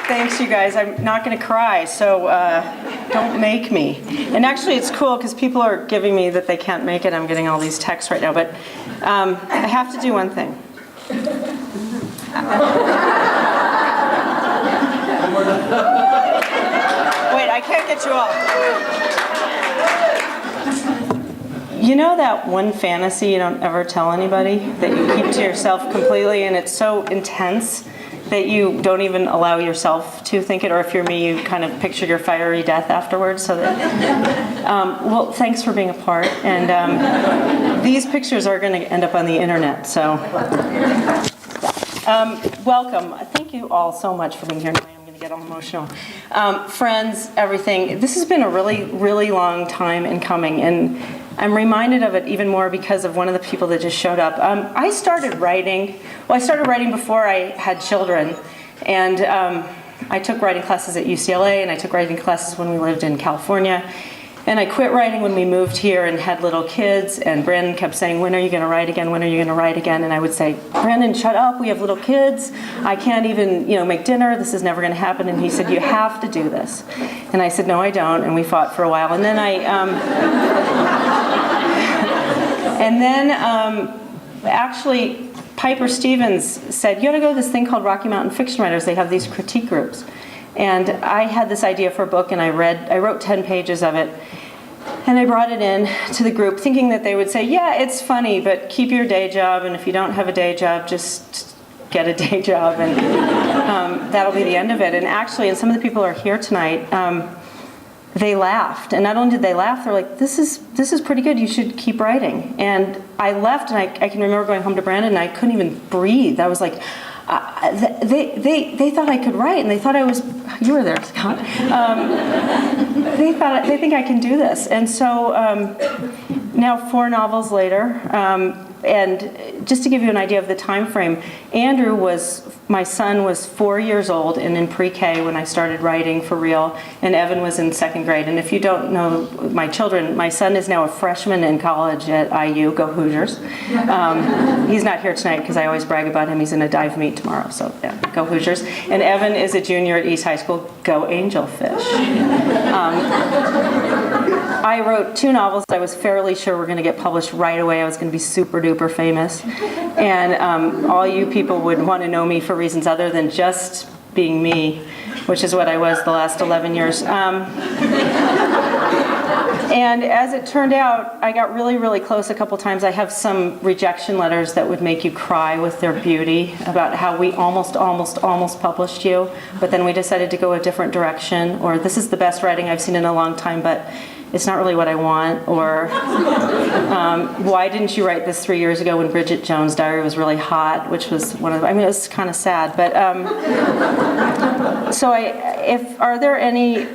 Thanks, you guys. I'm not going to cry, so don't make me. And actually, it's cool because people are giving me that they can't make it. I'm getting all these texts right now, but I have to do one thing. Wait, I can't get you all. You know that one fantasy you don't ever tell anybody, that you keep to yourself completely, and it's so intense that you don't even allow yourself to think it, or if you're me, you kind of picture your fiery death afterwards. So that, well, thanks for being a part. And these pictures are going to end up on the internet. So, welcome. Thank you all so much for being here. I'm going to get all emotional. Friends, everything. This has been a really, really long time in coming, and I'm reminded of it even more because of one of the people that just showed up. I started writing before I had children, and I took writing classes at UCLA, and I took writing classes when we lived in California, and I quit writing when we moved here and had little kids, and Brandon kept saying, when are you going to write again, when are you going to write again? And I would say, Brandon, shut up, we have little kids, I can't even make dinner, this is never going to happen. And he said, you have to do this. And I said, no, I don't, and we fought for a while. And then actually, Piper Stevens said, you ought to go to this thing called Rocky Mountain Fiction Writers. They have these critique groups. And I had this idea for a book, and I wrote 10 pages of it. And I brought it in to the group thinking that they would say, yeah, it's funny, but keep your day job. And if you don't have a day job, just get a day job. And that'll be the end of it. And actually, and some of the people who are here tonight, they laughed, and not only did they laugh, they're like, this is pretty good, you should keep writing. And I left, and I can remember going home to Brandon, and I couldn't even breathe. I was like, they thought I could write, and they thought I was, you were there, Scott. They think I can do this. And so now 4 novels later, and just to give you an idea of the time frame, my son was 4 years old and in pre-K when I started writing for real, and Evan was in 2nd grade. And if you don't know my children, my son is now a freshman in college at IU, go Hoosiers. He's not here tonight because I always brag about him, he's in a dive meet tomorrow, so yeah, go Hoosiers. And Evan is a junior at East High School, go Angelfish. I wrote 2 novels that I was fairly sure were going to get published right away. I was going to be super duper famous. And all you people would want to know me for reasons other than just being me, which is what I was the last 11 years. And as it turned out, I got really, really close a couple times. I have some rejection letters that would make you cry with their beauty about how we almost published you, but then we decided to go a different direction, or this is the best writing I've seen in a long time, but it's not really what I want, or why didn't you write this 3 years ago when Bridget Jones' Diary was really hot, which was one of the, it was kind of sad, but so are there any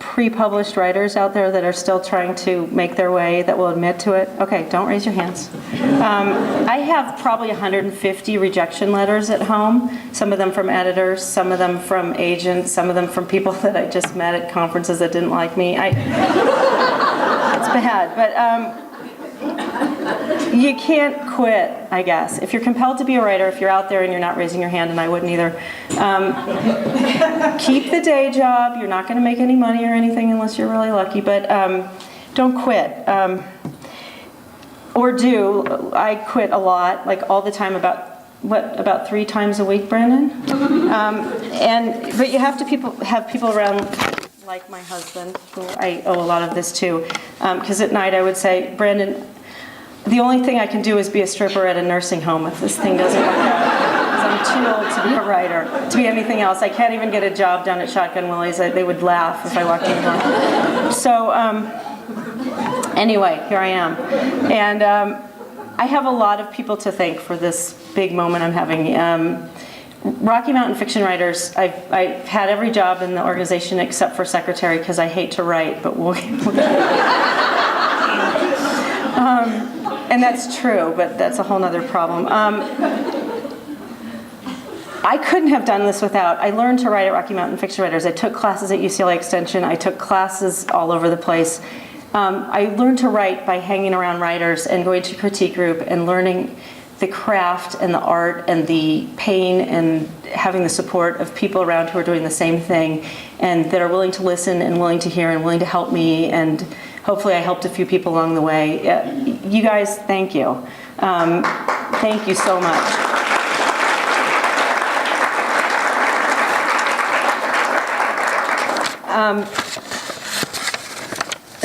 pre-published writers out there that are still trying to make their way that will admit to it? Okay, don't raise your hands. I have probably 150 rejection letters at home, some of them from editors, some of them from agents, some of them from people that I just met at conferences that didn't like me. It's bad, but you can't quit, I guess. If you're compelled to be a writer, if you're out there and you're not raising your hand, and I wouldn't either, keep the day job. You're not going to make any money or anything unless you're really lucky, but don't quit. Or do. I quit a lot, like all the time, about 3 times a week, Brandon? But you have to have people around like my husband, who I owe a lot of this to, because at night I would say, Brandon, the only thing I can do is be a stripper at a nursing home if this thing doesn't work out. Because I'm too old to be a writer, to be anything else. I can't even get a job down at Shotgun Willie's. They would laugh if I walked in the door. So anyway, here I am. And I have a lot of people to thank for this big moment I'm having. Rocky Mountain Fiction Writers, I've had every job in the organization except for secretary because I hate to write, but we'll and that's true, but that's a whole nother problem. I couldn't have done this without. I learned to write at Rocky Mountain Fiction Writers. I took classes at UCLA Extension. I took classes all over the place. I learned to write by hanging around writers and going to critique group and learning the craft and the art and the pain and having the support of people around who are doing the same thing and that are willing to listen and willing to hear and willing to help me, and hopefully I helped a few people along the way. You guys, thank you. Thank you so much.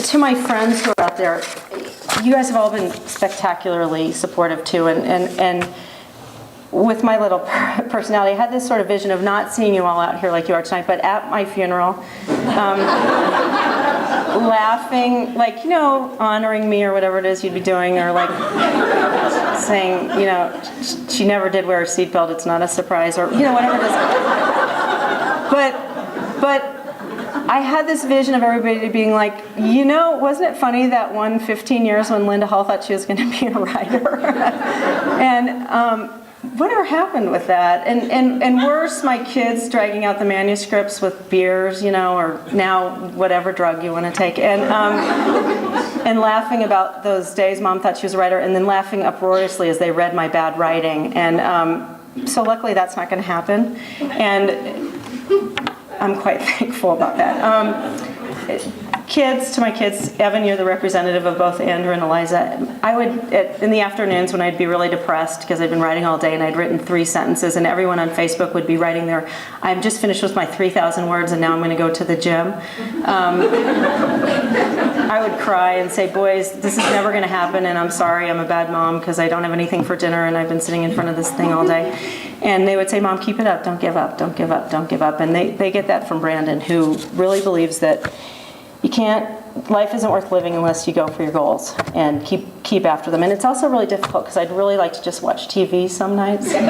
To my friends who are out there, you guys have all been spectacularly supportive too, and with my little personality, I had this sort of vision of not seeing you all out here like you are tonight, but at my funeral, laughing, like, you know, honoring me or whatever it is you'd be doing, or like saying, you know, she never did wear a seatbelt, it's not a surprise, or, you know, whatever it is. But I had this vision of everybody being like, you know, wasn't it funny that 15 years when Linda Hull thought she was going to be a writer? And whatever happened with that? And worse, my kids dragging out the manuscripts with beers, you know, or now whatever drug you want to take, and laughing about those days Mom thought she was a writer, and then laughing uproariously as they read my bad writing. And so luckily that's not going to happen. And I'm quite thankful about that. To my kids, Evan, you're the representative of both Andrew and Eliza. I would, in the afternoons when I'd be really depressed because I'd been writing all day and I'd written 3 sentences, and everyone on Facebook would be writing their, I've just finished with my 3,000 words and now I'm going to go to the gym. I would cry and say, boys, this is never going to happen, and I'm sorry, I'm a bad mom because I don't have anything for dinner and I've been sitting in front of this thing all day. And they would say, Mom, keep it up, don't give up, don't give up, don't give up. And they get that from Brandon, who really believes that life isn't worth living unless you go for your goals and keep after them. And it's also really difficult because I'd really like to just watch TV some nights. All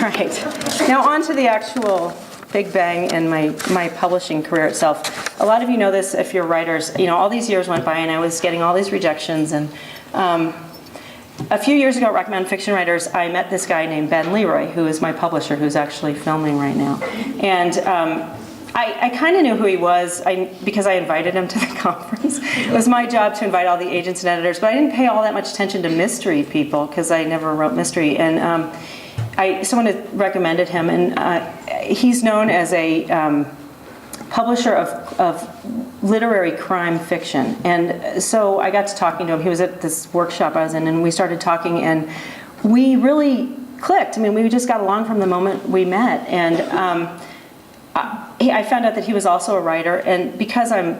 right, now on to the actual big bang in my publishing career itself. A lot of you know this if you're writers. You know, all these years went by and I was getting all these rejections, and a few years ago at Rocky Mountain Fiction Writers, I met this guy named Ben Leroy, who is my publisher, who's actually filming right now. And I kind of knew who he was because I invited him to the conference. It was my job to invite all the agents and editors, but I didn't pay all that much attention to mystery people because I never wrote mystery. And someone had recommended him, and he's known as a publisher of literary crime fiction. And so I got to talking to him. He was at this workshop I was in, and we started talking, and we really clicked. I mean, we just got along from the moment we met. And I found out that he was also a writer, and because I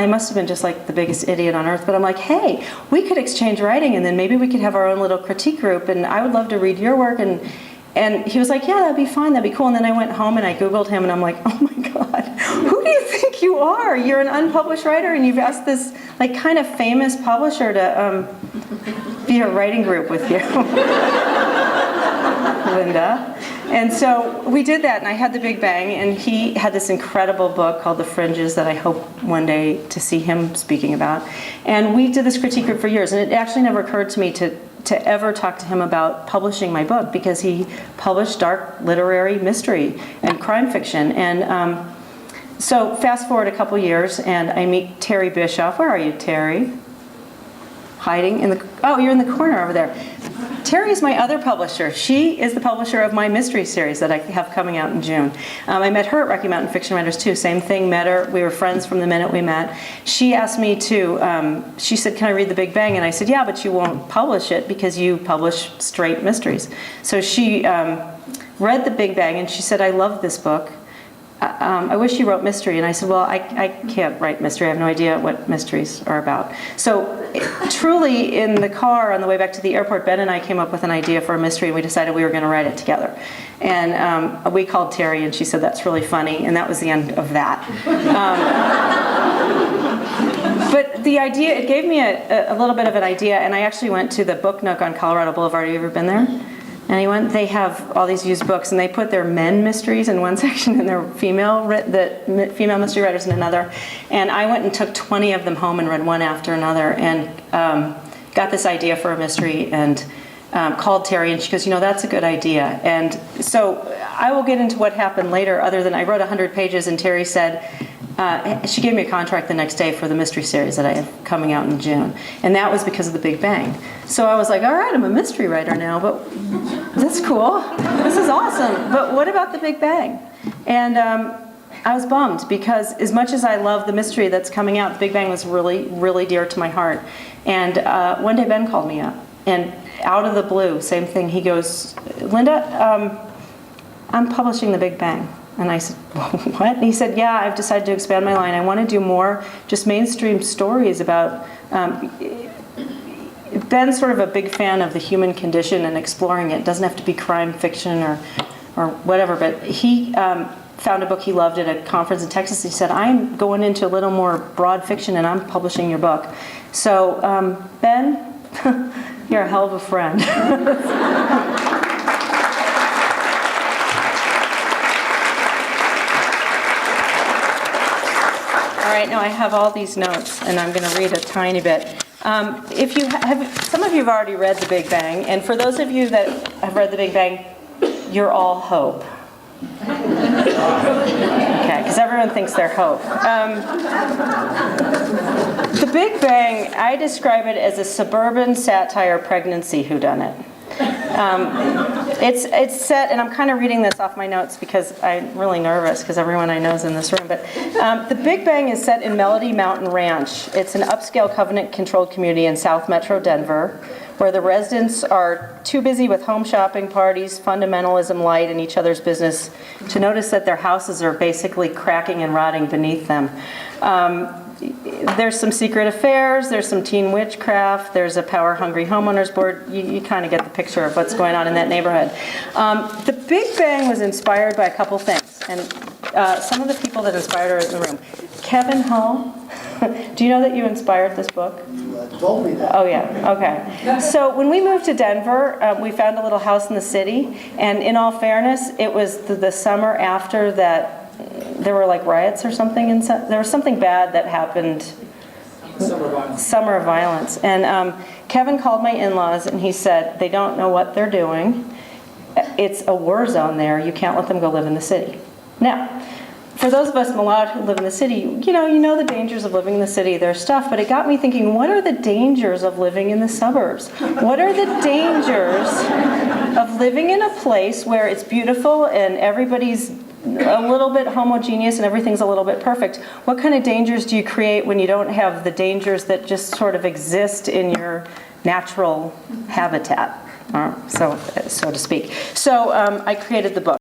must have been just like the biggest idiot on earth, but I'm like, hey, we could exchange writing, and then maybe we could have our own little critique group, and I would love to read your work. And he was like, yeah, that'd be fine, that'd be cool. And then I went home and I Googled him, and I'm like, oh my God, who do you think you are? You're an unpublished writer, and you've asked this like kind of famous publisher to be a writing group with you. Linda. And so we did that, and I had the big bang, and he had this incredible book called The Fringes that I hope one day to see him speaking about. And we did this critique group for years, and it actually never occurred to me to ever talk to him about publishing my book, because he published dark literary mystery and crime fiction. And so fast forward a couple years, and I meet Terry Bischoff. Where are you, Terry? Hiding in the, oh, you're in the corner over there. Terry is my other publisher. She is the publisher of my mystery series that I have coming out in June. I met her at Rocky Mountain Fiction Writers too. Same thing, met her. We were friends from the minute we met. She asked me to, she said, can I read The Big Bang? And I said, yeah, but you won't publish it because you publish straight mysteries. So she read The Big Bang, and she said, I love this book. I wish you wrote mystery. And I said, well, I can't write mystery. I have no idea what mysteries are about. So truly, in the car on the way back to the airport, Ben and I came up with an idea for a mystery, and we decided we were going to write it together. And we called Terry, and she said, that's really funny. And that was the end of that. But the idea, it gave me a little bit of an idea, and I actually went to the Book Nook on Colorado Boulevard. Have you ever been there? Anyone? They have all these used books, and they put their men mysteries in one section and their female mystery writers in another. And I went and took 20 of them home and read one after another, and got this idea for a mystery, and called Terry, and she goes, you know, that's a good idea. And so I will get into what happened later, other than I wrote 100 pages, and Terry said, she gave me a contract the next day for the mystery series that I have coming out in June. And that was because of the Big Bang. So I was like, all right, I'm a mystery writer now, but that's cool. This is awesome. But what about the Big Bang? And I was bummed because as much as I love the mystery that's coming out, the Big Bang was really, really dear to my heart. And one day Ben called me up, and out of the blue, same thing, he goes, Linda, I'm publishing the Big Bang. And I said, what? And he said, yeah, I've decided to expand my line. I want to do more just mainstream stories about, Ben's sort of a big fan of the human condition and exploring it. It doesn't have to be crime fiction or whatever, but he found a book he loved at a conference in Texas. He said, I'm going into a little more broad fiction and I'm publishing your book. So, Ben, you're a hell of a friend. All right, now I have all these notes, and I'm going to read a tiny bit. If you have, some of you have already read The Big Bang, and for those of you that have read The Big Bang, you're all hope. Okay, because everyone thinks they're hope. The Big Bang, I describe it as a suburban satire pregnancy whodunit. It's set, and I'm kind of reading this off my notes because I'm really nervous because everyone I know is in this room, but The Big Bang is set in Melody Mountain Ranch. It's an upscale covenant-controlled community in South Metro Denver where the residents are too busy with home shopping parties, fundamentalism light, and each other's business to notice that their houses are basically cracking and rotting beneath them. There's some secret affairs, there's some teen witchcraft, there's a power-hungry homeowners board. You kind of get the picture of what's going on in that neighborhood. The Big Bang was inspired by a couple things, and some of the people that inspired her are in the room. Kevin Hull, do you know that you inspired this book? You told me that. Oh yeah, okay. So when we moved to Denver, we found a little house in the city, and in all fairness, it was the summer after that there were like riots or something, there was something bad that happened. Summer of violence. And Kevin called my in-laws and he said, they don't know what they're doing. It's a war zone there. You can't let them go live in the city. Now, for those of us mulatto who live in the city, you know the dangers of living in the city. There's stuff, but it got me thinking, what are the dangers of living in the suburbs? What are the dangers of living in a place where it's beautiful and everybody's a little bit homogeneous and everything's a little bit perfect? What kind of dangers do you create when you don't have the dangers that just sort of exist in your natural habitat, so to speak? So I created the book.